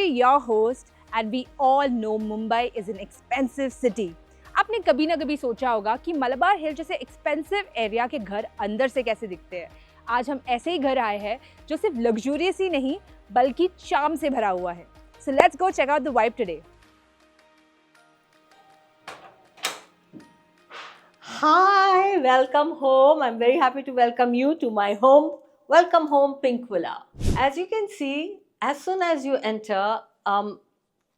your host, and we all know Mumbai is an expensive city. आपने कभी ना कभी सोचा होगा कि मलबार हिल जैसे एक्सपेंसिव एरिया के घर अंदर से कैसे दिखते हैं। आज हम ऐसे ही घर आए हैं जो सिर्फ लग्जूरियस ही नहीं बल्कि चार्म से भरा हुआ है। So let's go check out the vibe today. Hi, welcome home. I'm very happy to welcome you to my home. Welcome home, Pink Villa. As you can see, as soon as you enter,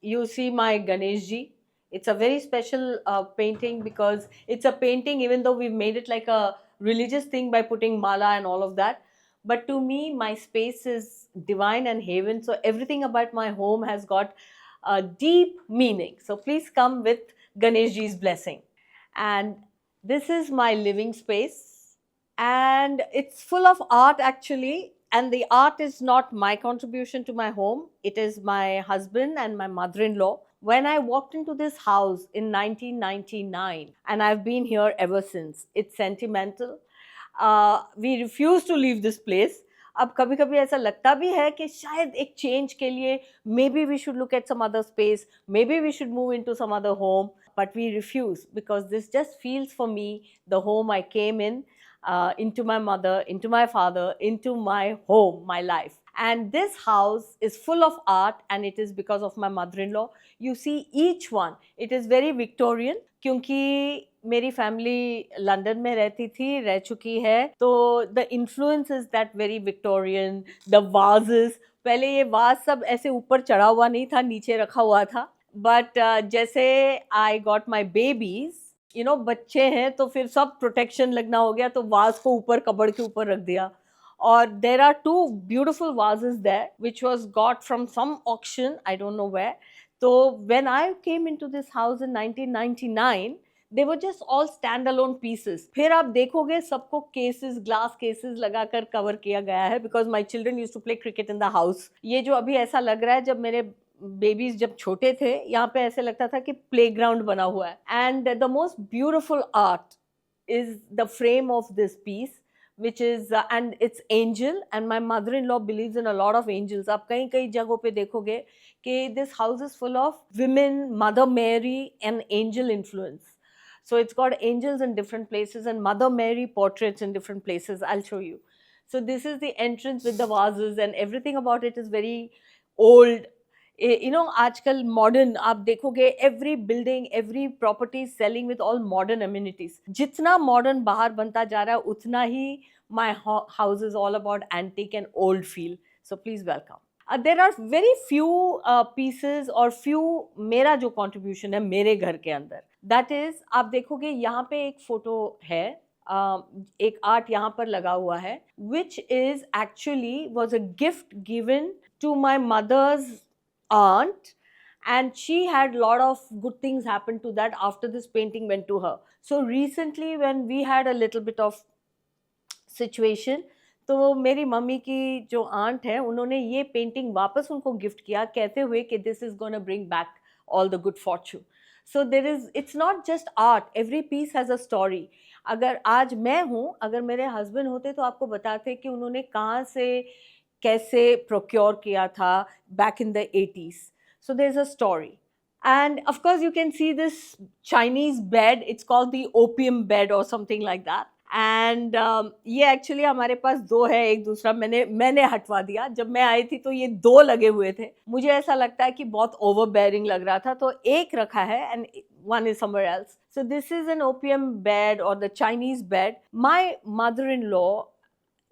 you see my Ganeshji. It's a very special painting because it's a painting, even though we've made it like a religious thing by putting mala and all of that. But to me, my space is divine and haven. So everything about my home has got a deep meaning. So please come with Ganeshji's blessing. And this is my living space, and it's full of art actually. And the art is not my contribution to my home, it is my husband and my mother in law. When I walked into this house in 1999, and I've been here ever since, it's sentimental. We refuse to leave this place. अब कभी कभी ऐसा लगता भी है कि शायद एक चेंज के लिए maybe we should look at some other space, maybe we should move into some other home, but we refuse because this just feels for me the home I came in, into my mother, into my father, into my home, my life. And this house is full of art, and it is because of my mother-in-law. You see each one, it is very Victorian क्योंकि मेरी family London में रहती थी, रह चुकी है, तो the influence is that very Victorian. The vases, पहले ये वाज सब ऐसे ऊपर चढ़ा हुआ नहीं था, नीचे रखा हुआ था. बट जैसे I got my babies, you know, बच्चे हैं तो फिर सब प्रोटेक्शन लगना हो गया, तो वाज को ऊपर कबड़ के ऊपर रख दिया. और there are two beautiful vases there which was got from some auction, I don't know where. तो when I came into this house in 1999, they were just all standalone pieces. फिर आप देखोगे सबको cases, glass cases लगाकर cover किया गया है because my children used to play cricket in the house. ये जो अभी ऐसा लग रहा है, जब मेरे बेबीज जब छोटे थे, यहाँ पे ऐसे लगता था कि प्लेग्राउंड बना हुआ है. And the most beautiful art is the frame of this piece, which is and it's angel, and my mother-in-law believes in a lot of angels. आप कई कई जगहों पे देखोगे कि this house is full of women, Mother Mary and angel influence. So it's got angels in different places and Mother Mary portraits in different places. I'll show you. So this is the entrance with the vases, and everything about it is very old. You know, आजकल modern आप देखोगे, every building, every property is selling with all modern amenities. जितना modern बाहर बनता जा रहा है, उतना ही my house is all about antique and old feel. So please welcome. There are very few pieces or few मेरा जो contribution है मेरे घर के अंदर. That is, आप देखोगे यहाँ पे एक फोटो है, एक आर्ट यहाँ पर लगा हुआ है, which is actually was a gift given to my mother's aunt, and she had a lot of good things happen to that after this painting went to her. So recently when we had a little bit of situation, तो मेरी mummy की जो aunt है, उन्होंने ये painting वापस उनको gift किया, कहते हुए कि this is gonna bring back all the good fortune. So there is, it's not just art, every piece has a story. अगर आज मैं हूँ, अगर मेरे हस्बैंड होते तो आपको बताते कि उन्होंने कहाँ से कैसे प्रोक्योर किया था back in the 80s. So there is a story. And of course you can see this Chinese bed, it's called the opium bed or something like that. And ये एक्चुअली हमारे पास दो है, एक दूसरा मैंने हटवा दिया. जब मैं आई थी तो ये दो लगे हुए थे, मुझे ऐसा लगता है कि बहुत ओवरबेयरिंग लग रहा था, तो एक रखा है and one is somewhere else. So this is an opium bed or the Chinese bed. My mother-in-law,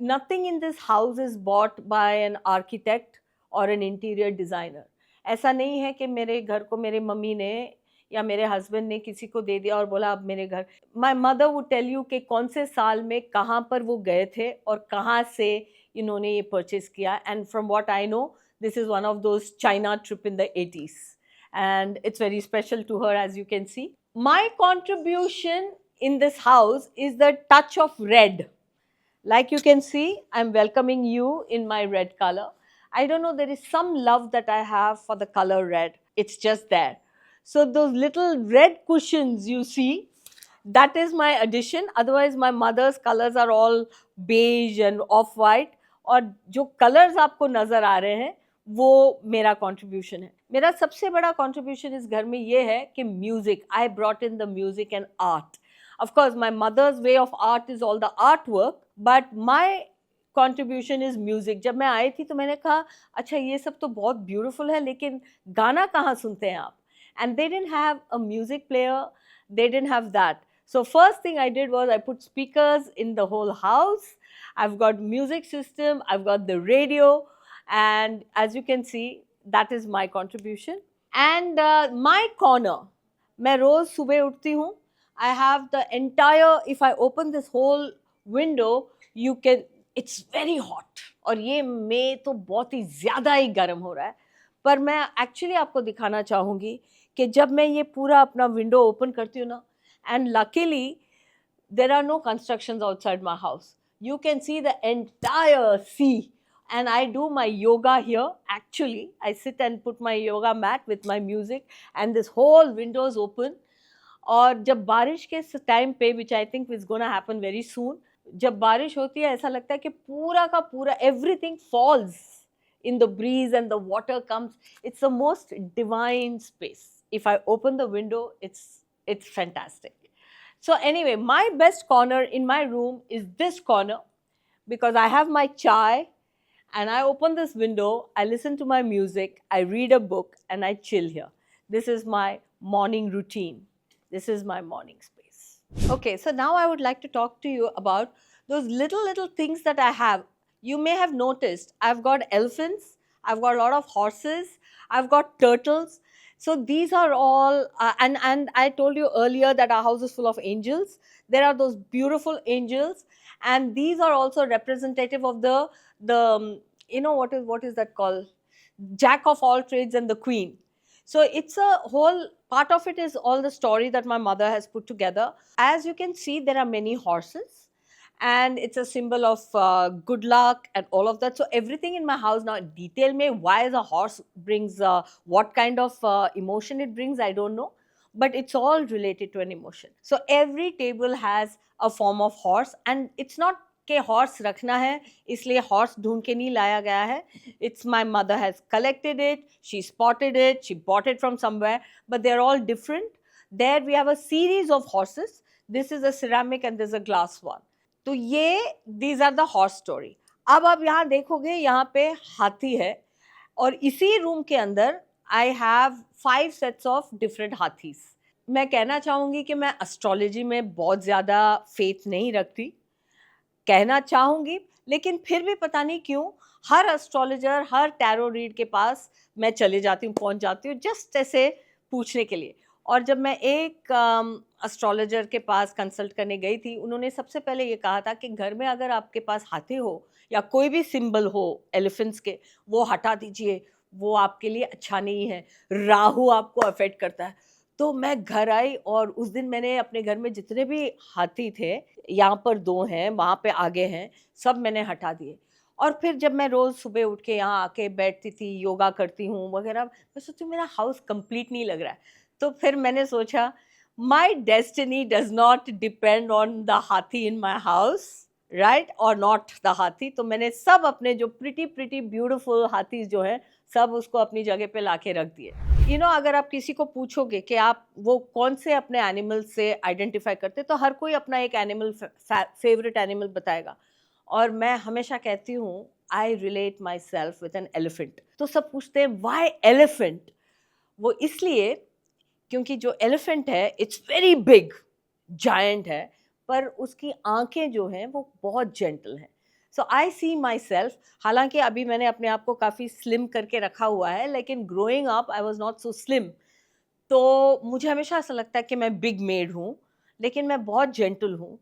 nothing in this house is bought by an architect or an interior designer. ऐसा नहीं है कि मेरे घर को मेरे मम्मी ने या मेरे हस्बैंड ने किसी को दे दिया और बोला अब मेरे घर. My mother would tell you कि कौन से साल में कहाँ पर वो गए थे और कहाँ से इन्होंने ये परचेज किया. And from what I know, this is one of those China trip in the 80s, and it's very special to her, as you can see. My contribution in this house is the touch of red. Like you can see, I'm welcoming you in my red color. I don't know, there is some love that I have for the color red. It's just there. So those little red cushions you see, that is my addition. Otherwise my mother's colors are all beige and off-white. और जो colors आपको नज़र आ रहे हैं, वो मेरा contribution है। मेरा सबसे बड़ा कंट्रीब्यूशन इस घर में ये है कि music, I brought in the music and art. Of course my mother's way of art is all the art work, but my contribution is music. जब मैं आई थी तो मैंने कहा अच्छा ये सब तो बहुत ब्यूटीफुल है, लेकिन गाना कहाँ सुनते हैं आप? And they didn't have a music player, they didn't have that. So first thing I did was I put speakers in the whole house. I've got music system, I've got the radio, and as you can see, that is my contribution. And my corner, मैं रोज सुबह उठती हूँ. I have the entire, if I open this whole window, you can, it's very hot. और ये मई तो बहुत ही ज़्यादा ही गर्म हो रहा है. पर मैं एक्चुअली आपको दिखाना चाहूँगी कि जब मैं ये पूरा अपना विंडो ओपन करती हूँ ना, and luckily there are no constructions outside my house, you can see the entire sea. And I do my yoga here. Actually I sit and put my yoga mat with my music and this whole windows open. और जब बारिश के time पे, which I think is gonna happen very soon, जब बारिश होती है ऐसा लगता है कि पूरा का पूरा everything falls in the breeze and the water comes. It's the most divine space. If I open the window, it's fantastic. So anyway, my best corner in my room is this corner, because I have my chai and I open this window, I listen to my music, I read a book and I chill here. This is my morning routine. This is my morning space. Okay, so now I would like to talk to you about those little things that I have. You may have noticed I've got elephants, I've got a lot of horses, I've got turtles. So these are all, and I told you earlier that our house is full of angels. There are those beautiful angels, and these are also representative of the you know what is that called? Jack of all trades and the queen. So it's a whole part of it is all the story that my mother has put together. As you can see, there are many horses. And it's a symbol of good luck and all of that. So everything in my house now, detail में why the horse brings what kind of emotion it brings, I don't know, but it's all related to an emotion. So every table has a form of horse, and it's not कि horse रखना है इसलिए horse ढूंढ के नहीं लाया गया है. It's my mother has collected it, she spotted it, she bought it from somewhere, but they're all different. There we have a series of horses. This is a ceramic and there's a glass one. तो ये these are the horse story. अब आप यहाँ देखोगे यहाँ पे हाथी है, और इसी रूम के अंदर I have 5 sets of different हाथीज. मैं कहना चाहूँगी कि मैं एस्ट्रोलॉजी में बहुत ज़्यादा फेथ नहीं रखती, कहना चाहूँगी, लेकिन फिर भी पता नहीं क्यों हर एस्ट्रोलॉजर, हर टैरो रीड के पास मैं चले जाती हूँ, पहुँच जाती हूँ जस्ट ऐसे पूछने के लिए. और जब मैं एक एस्ट्रोलॉजर के पास कंसल्ट करने गई थी, उन्होंने सबसे पहले ये कहा था कि घर में अगर आपके पास हाथी हो या कोई भी सिंबल हो एलिफेंट्स के, वो हटा दीजिए, वो आपके लिए अच्छा नहीं है, राहु आपको अफेक्ट करता है. तो मैं घर आई और उस दिन मैंने अपने घर में जितने भी हाथी थे, यहाँ पर 2 हैं, वहाँ पे आगे हैं, सब मैंने हटा दिए. और फिर जब मैं रोज़ सुबह उठ के यहाँ आके बैठती थी, योगा करती हूँ वगैरह, मैं सोचती हूँ मेरा हाउस कंप्लीट नहीं लग रहा है. तो फिर मैंने सोचा माई destiny does not depend on the हाथी इन माई हाउस, राइट, और नॉट द हाथी. तो मैंने सब अपने जो प्रिटी ब्यूटिफुल हाथी जो है सब उसको अपनी जगह पे लाके रख दिए. यू नो, अगर आप किसी को पूछोगे कि आप वो कौन से अपने एनिमल से आइडेंटिफाई करते, तो हर कोई अपना एक एनिमल, फेवरेट एनिमल बताएगा. और मैं हमेशा कहती हूँ I relate my self with an elephant. तो सब पूछते हैं वाई एलिफेंट. वो इसलिए क्योंकि जो एलिफेंट है इट्स वेरी बिग, जायंट है, पर उसकी आंखें जो हैं वो बहुत जेंटल हैं. सो आई सी माई सेल्फ, हालांकि अभी मैंने अपने आप को काफ़ी स्लिम करके रखा हुआ है, लेकिन growing up I was not so slim. तो मुझे हमेशा ऐसा लगता है कि मैं बिग मेड हूँ, लेकिन मैं बहुत जेंटल हूँ.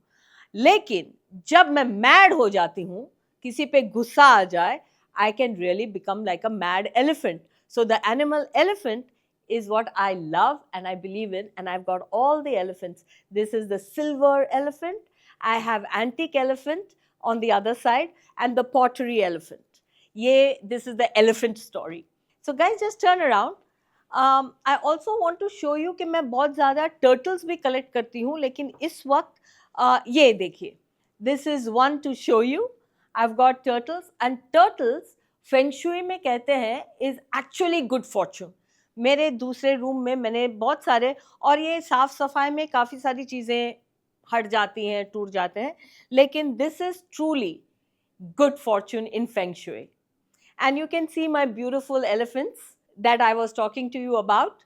लेकिन जब मैं मैड हो जाती हूँ, किसी पे गुस्सा आ जाए, I can really become like a mad elephant. So the animal elephant is what I love and I believe in, and I've got all the elephants. This is the silver elephant. I have antique elephant on the other side and the pottery elephant. This is the elephant story. So guys, just turn around. I also want to show you कि मैं बहुत ज़्यादा turtles भी collect करती हूँ, लेकिन इस वक्त ये देखिए. This is one to show you. I've got turtles, and turtles feng shui में कहते हैं इज एक्चुअली गुड फॉर्चून। मेरे दूसरे रूम में मैंने बहुत सारे, और ये साफ सफाई में काफ़ी सारी चीज़ें हट जाती हैं, टूट जाते हैं, लेकिन this is truly good fortune in feng shui. And you can see my beautiful elephants that I was talking to you about.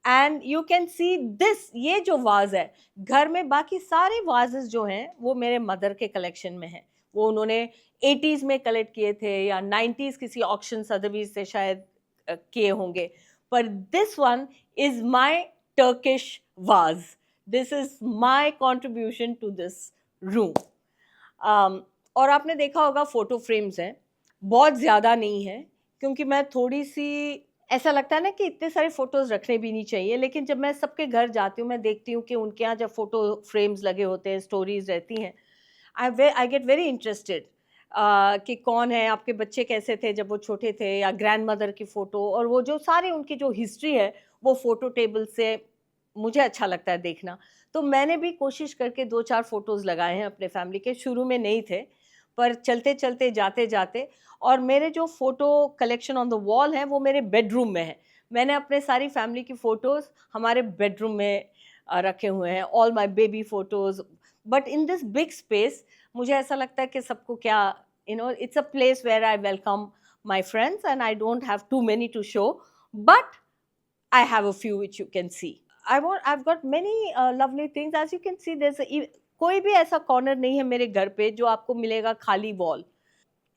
And you can see this, ये जो वाज है घर में, बाकी सारे वाजेस जो हैं वो मेरे मदर के कलेक्शन में हैं। वो उन्होंने 80s में कलेक्ट किए थे या 90s किसी ऑक्शन सदवीज से शायद किए होंगे, पर this one is my Turkish vase. This is my contribution to this room. और आपने देखा होगा फ़ोटो फ्रेम्स हैं, बहुत ज़्यादा नहीं है, क्योंकि मैं थोड़ी सी, ऐसा लगता है ना कि इतने सारे फ़ोटोज़ रखने भी नहीं चाहिए, लेकिन जब मैं सबके घर जाती हूँ मैं देखती हूँ कि उनके यहाँ जब फ़ोटो फ्रेम्स लगे होते हैं, स्टोरीज़ रहती हैं, आई गेट वेरी इंटरेस्टेड कि कौन है, आपके बच्चे कैसे थे जब वो छोटे थे, या ग्रैंड मदर की फ़ोटो, और वो जो सारी उनकी जो हिस्ट्री है वो फ़ोटो टेबल से मुझे अच्छा लगता है देखना। तो मैंने भी कोशिश करके 2-4 फ़ोटोज़ लगाए हैं अपने फैमिली के। शुरू में नहीं थे, पर चलते चलते जाते जाते, और मेरे जो photo collection on the wall है वो मेरे बेडरूम में है। मैंने अपने सारी फैमिली की फ़ोटोज़ हमारे बेडरूम में रखे हुए हैं, all my baby photos. But in this big space मुझे ऐसा लगता है कि सबको क्या, it's a place where I welcome my friends and I don't have too many to show, but I have a few which you can see. I've got many lovely things. As you can see, कोई भी ऐसा corner नहीं है मेरे घर पे जो आपको मिलेगा खाली वॉल।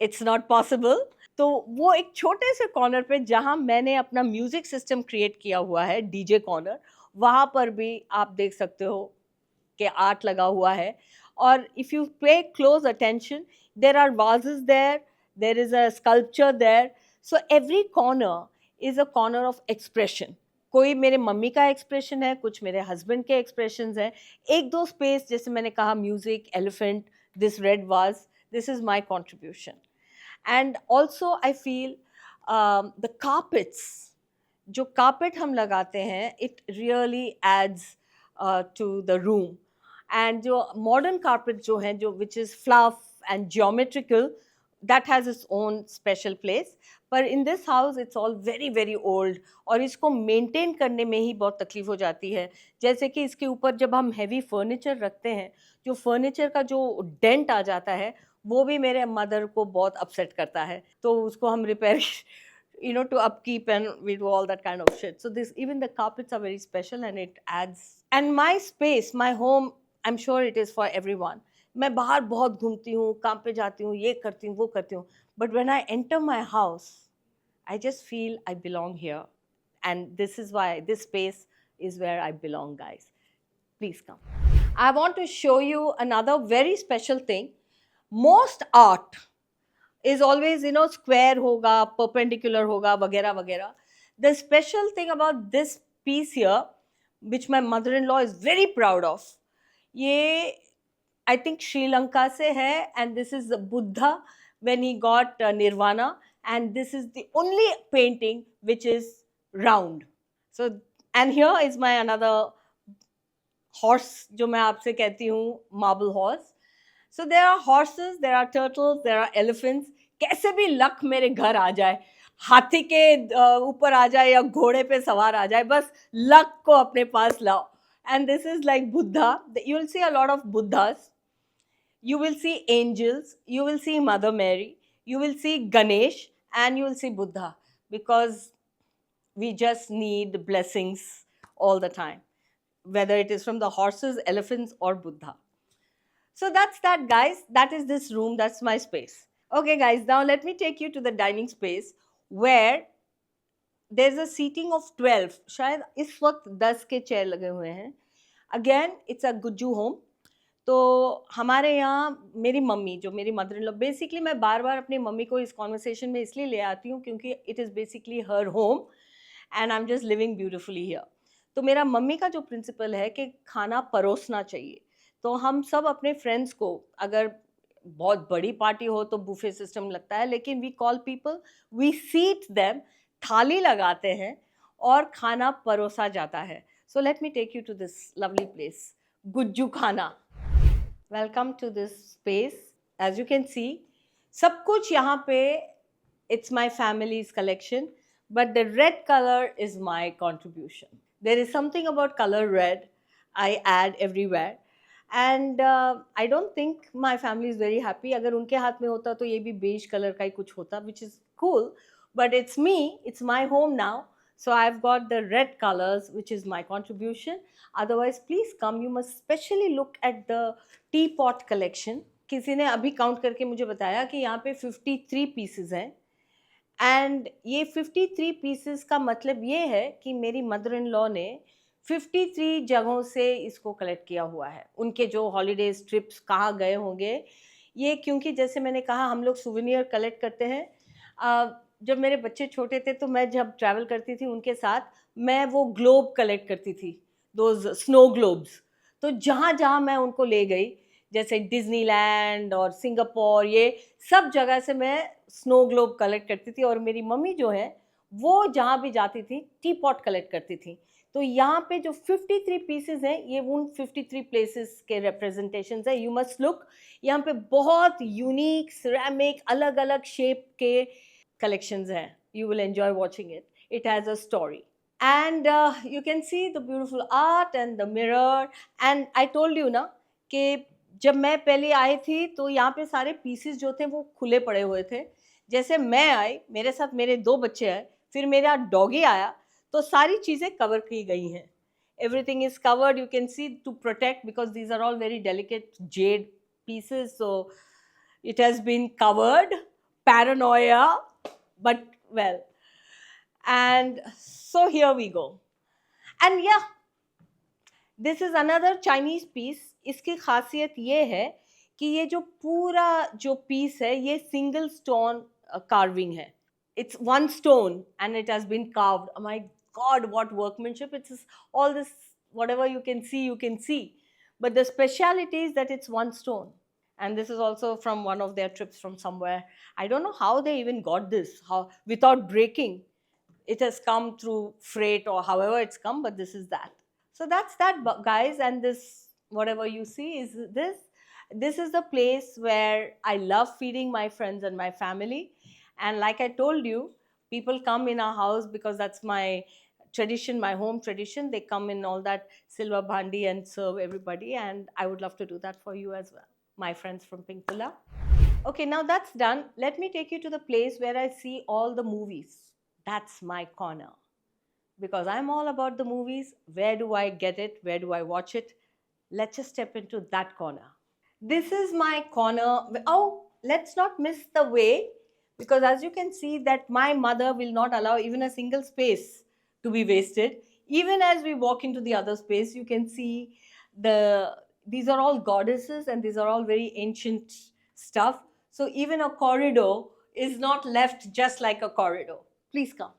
It's not possible. तो वो एक छोटे से कॉर्नर पे जहाँ मैंने अपना म्यूजिक सिस्टम क्रिएट किया हुआ है, डीजे कॉर्नर, वहाँ पर भी आप देख सकते हो कि आर्ट लगा हुआ है। और if you pay close attention, there are vases there, there is a sculpture there, so every corner is a corner of expression. कोई मेरे मम्मी का एक्सप्रेशन है, कुछ मेरे हस्बैंड के एक्सप्रेशंस हैं, एक दो स्पेस जैसे मैंने कहा music, elephant, this red vase, this is my contribution. And also I feel the carpets, जो कार्पेट हम लगाते हैं, it really adds to the room. And जो मॉडर्न कार्पेट जो हैं, जो which is fluff and geometrical, that has its own special place, पर in this house it's all very very old, और इसको मेंटेन करने में ही बहुत तकलीफ हो जाती है। जैसे कि इसके ऊपर जब हम हैवी फर्नीचर रखते हैं, जो फर्नीचर का जो डेंट आ जाता है वो भी मेरे मदर को बहुत अपसेट करता है, तो उसको हम repair to upkeep, and we do all that kind of shit. So this, even the carpets are very special, and it adds. And my space, my home, I'm sure it is for everyone. मैं बाहर बहुत घूमती हूँ, काम पे जाती हूँ, ये करती हूँ, वो करती हूँ, but when I enter my house, I just feel I belong here, and this is why this space is where I belong, guys. Please come. I want to show you another very special thing. Most art is always, square hoga, perpendicular hoga, वगैरह वगैरह. The special thing about this piece here, which my mother-in-law is very proud of, ये I think Sri Lanka se hai, and this is Buddha when he got Nirvana, and this is the only painting which is round. So, and here is my another horse, जो मैं आपसे कहती हूँ marble horse. So there are horses, there are turtles, there are elephants. कैसे भी luck मेरे घर आ जाए, हाथी के ऊपर आ जाए या घोड़े पे सवार आ जाए, बस लक को अपने पास लाओ. And this is like Buddha. You will see a lot of Buddhas. You will see angels, you will see Mother Mary, you will see Ganesh, and you will see Buddha, because we just need blessings all the time, whether it is from the horses, elephants, or Buddha. So that's that, guys. That is this room. That's my space. Okay, guys, now let me take you to the dining space where there's a seating of 12. शायद इस वक्त 10 के chair लगे हुए हैं. Again, it's a Gujju home. तो हमारे यहाँ मेरी मम्मी, जो मेरी मदर इन लॉ, बेसिकली मैं बार बार अपनी मम्मी को इस कॉन्वर्सेशन में इसलिए ले आती हूँ क्योंकि it is basically her home and I am just living beautifully here. तो मेरा मम्मी का जो प्रिंसिपल है कि खाना परोसना चाहिए. तो हम सब अपने फ्रेंड्स को, अगर बहुत बड़ी पार्टी हो तो बुफे सिस्टम लगता है, लेकिन we call people, we seat them, थाली लगाते हैं और खाना परोसा जाता है. So let me take you to this lovely place, Gujju Khana. Welcome to this space. As you can see, सब कुछ यहाँ पे it's my family's collection, but the red color is my contribution. There is something about color red I add everywhere. And I don't think my family is very happy. अगर उनके हाथ में होता तो ये भी beige color का ही कुछ होता, which is cool. But it's me, it's my home now. So I've got the red colors, which is my contribution. Otherwise, please come. You must specially look at the teapot collection. किसी ने अभी count करके मुझे बताया कि यहाँ पे 53 pieces हैं. एंड ये 53 पीसेस का मतलब ये है कि मेरी मदर इन लॉ ने 53 जगहों से इसको कलेक्ट किया हुआ है. उनके जो हॉलीडेज ट्रिप्स कहाँ गए होंगे ये, क्योंकि जैसे मैंने कहा हम लोग सुवेनियर कलेक्ट करते हैं. जब मेरे बच्चे छोटे थे तो मैं जब ट्रैवल करती थी उनके साथ, मैं वो ग्लोब कलेक्ट करती थी, दोज स्नो ग्लोब्स. तो जहाँ जहाँ मैं उनको ले गई, जैसे डिज्नीलैंड और सिंगापुर, ये सब जगह से मैं स्नो ग्लोब कलेक्ट करती थी. और मेरी मम्मी जो है वो जहाँ भी जाती थी टी पॉट कलेक्ट करती थी. तो यहाँ पे जो 53 पीसेस हैं ये उन 53 प्लेसेस के रिप्रेजेंटेशन है. You must look. यहाँ पे बहुत यूनिक सिरेमिक अलग अलग शेप के कलेक्शंस हैं. You will enjoy watching it. It has a story. And you can see the beautiful art and the mirror. And I told you ना कि जब मैं पहले आई थी तो यहाँ पे सारे पीसेस जो थे वो खुले पड़े हुए थे. जैसे मैं आई, मेरे साथ मेरे 2 बच्चे आए, फिर मेरा डॉगी आया, तो सारी चीज़ें कवर की गई हैं. Everything is covered, you can see, to protect, because these are all very delicate jade pieces, so it has been covered. Paranoia, but well. And so here we go. And yeah, this is another Chinese piece. इसकी खासियत ये है कि ये जो पूरा जो piece है ये सिंगल स्टोन कार्विंग है. It's one stone and it has been carved. Oh my God, what workmanship! It's all this, whatever you can see. But the speciality is that it's one stone. And this is also from one of their trips from somewhere. I don't know how they even got this, how without breaking. It has come through freight or however it's come, but this is that. So that's that, guys. And this, whatever you see, is this. This is the place where I love feeding my friends and my family. And like I told you, people come in our house because that's my tradition, my home tradition. They come in all that silver bhandi and serve everybody. And I would love to do that for you as well, my friends from Pinkpula. Okay, now that's done. Let me take you to the place where I see all the movies. That's my corner. Because I'm all about the movies. Where do I get it? Where do I watch it? Let's just step into that corner. This is my corner. Oh, let's not miss the way, because as you can see that my mother will not allow even a single space to be wasted. Even as we walk into the other space, you can see these are all goddesses and these are all very ancient stuff. So even a corridor is not left just like a corridor. Please come.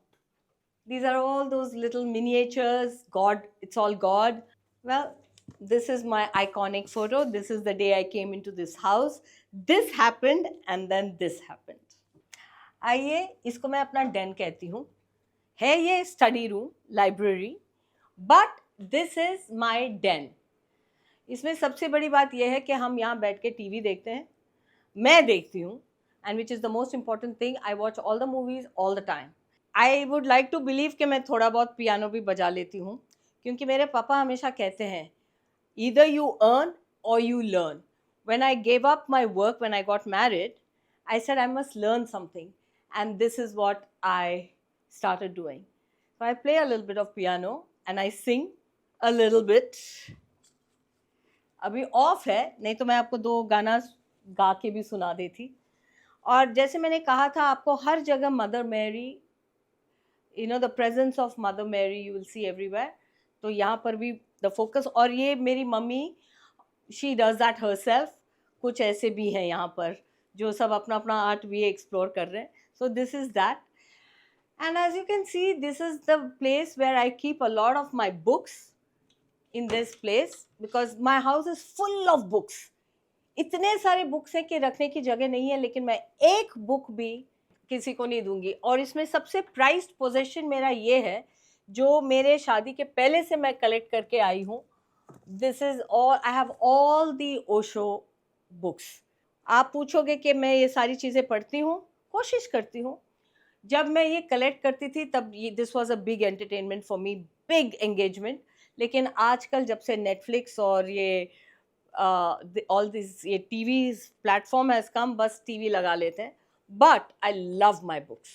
These are all those little miniatures. God, it's all God. Well, this is my iconic photo. This is the day I came into this house. This happened and then this happened. आइए, इसको मैं अपना den कहती हूँ. है ये study room, library, but this is my den. इसमें सबसे बड़ी बात यह है कि हम यहाँ बैठ के टीवी देखते हैं. मैं देखती हूँ, and which is the most important thing, I watch all the movies all the time. I would like to believe कि मैं थोड़ा बहुत पियानो भी बजा लेती हूँ, क्योंकि मेरे पापा हमेशा कहते हैं, either you earn or you learn. When I gave up my work, when I got married, I said I must learn something, and this is what I started doing. So I play a little bit of piano and I sing a little bit. अभी of है, नहीं तो मैं आपको 2 गाना गा के भी सुना देती. और जैसे मैंने कहा था, आपको हर जगह Mother Mary, the presence of Mother Mary you will see everywhere. तो यहाँ पर भी the focus. और ये मेरी mummy, she does that herself. कुछ ऐसे भी हैं यहाँ पर जो सब अपना अपना आर्ट भी एक्सप्लोर कर रहे हैं. So this is that. And as you can see, this is the place where I keep a lot of my books in this place, because my house is full of books. इतने सारे books हैं कि रखने की जगह नहीं है, लेकिन मैं एक बुक भी किसी को नहीं दूंगी. और इसमें सबसे प्राइज्ड पोजेशन मेरा ये है, जो मेरे शादी के पहले से मैं कलेक्ट करके आई हूँ. This is all, I have all the Osho books. आप पूछोगे कि मैं ये सारी चीज़ें पढ़ती हूँ, कोशिश करती हूँ. जब मैं ये कलेक्ट करती थी तब ये this was a big entertainment for me, big engagement. लेकिन आजकल जब से नेटफ्लिक्स और ये ऑल दिस ये टीवी प्लेटफॉर्म हैज कम, बस टीवी लगा लेते हैं. But I love my books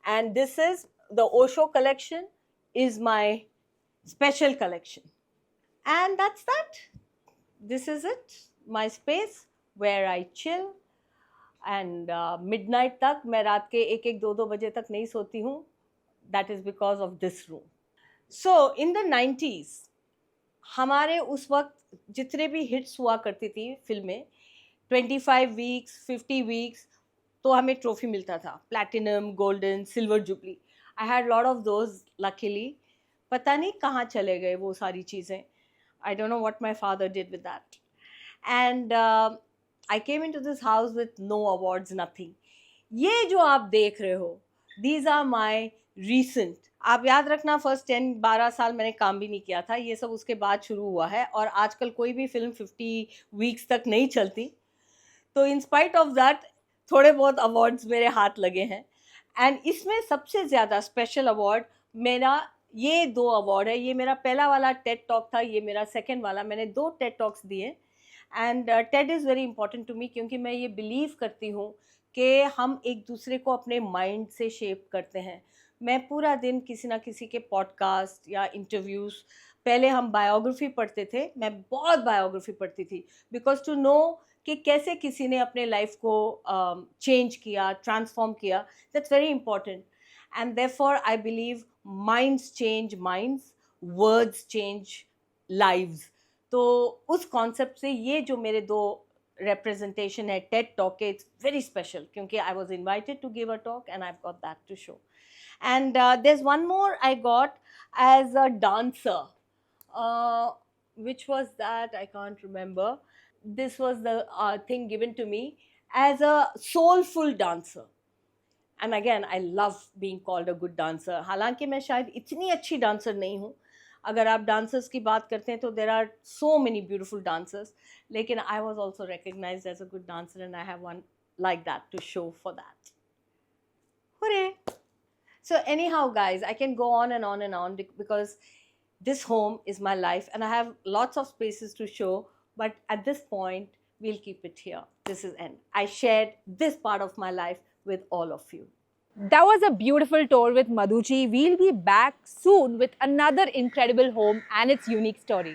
and this is the Osho collection is my special collection. And that's that. This is it. My space where I chill. And midnight तक मैं रात के 1-2 बजे तक नहीं सोती हूँ. That is because of this room. So in the 90s हमारे उस वक्त जितने भी हिट्स हुआ करती थी फिल्में, 25 वीक्स 50 वीक्स, तो हमें ट्रॉफी मिलता था, platinum, golden, silver jubilee. I had lot of those luckily. पता नहीं कहाँ चले गए वो सारी चीज़ें. I don't know what my father did with that. And I came into this house with no awards, nothing. ये जो आप देख रहे हो, दीज आर माय रीसेंट. आप याद रखना फर्स्ट 10-12 साल मैंने काम भी नहीं किया था, ये सब उसके बाद शुरू हुआ है. और आजकल कोई भी फिल्म 50 वीक्स तक नहीं चलती. तो इन स्पाइट ऑफ दैट थोड़े बहुत अवार्ड्स मेरे हाथ लगे हैं. एंड इसमें सबसे ज़्यादा स्पेशल अवार्ड मेरा ये 2 अवार्ड है. ये मेरा पहला वाला टेड टॉक था, ये मेरा सेकंड वाला. मैंने 2 टेड टॉक्स दिए. And TED is very important to me, क्योंकि मैं ये बिलीव करती हूँ कि हम एक दूसरे को अपने माइंड से शेप करते हैं. मैं पूरा दिन किसी ना किसी के पॉडकास्ट या इंटरव्यूज़, पहले हम बायोग्राफी पढ़ते थे, मैं बहुत बायोग्राफी पढ़ती थी, बिकॉज टू नो कि कैसे किसी ने अपने लाइफ को चेंज किया, ट्रांसफॉर्म किया. That's very important. And therefore I believe minds change minds, words change lives. तो उस कॉन्सेप्ट से ये जो मेरे 2 representation है टेड टॉक के, इट्स वेरी स्पेशल, क्योंकि I was invited to give a talk and I got that to show. And there is one more I got as a dancer. which was that? I can't remember. This was the thing given to me as a soulful dancer. And again, I love being called a good dancer. हालांकि मैं शायद इतनी अच्छी dancer नहीं हूँ. अगर आप dancers की बात करते हैं तो there are so many beautiful dancers. लेकिन I was also recognized as a good dancer, and I have one like that to show for that. Hooray! So anyhow, guys, I can go on and on and on because this home is my life and I have lots of spaces to show, but at this point we'll keep it here. This is end. I shared this part of my life with all of you. That was a beautiful tour with Madhuji. We'll be back soon with another incredible home and its unique story.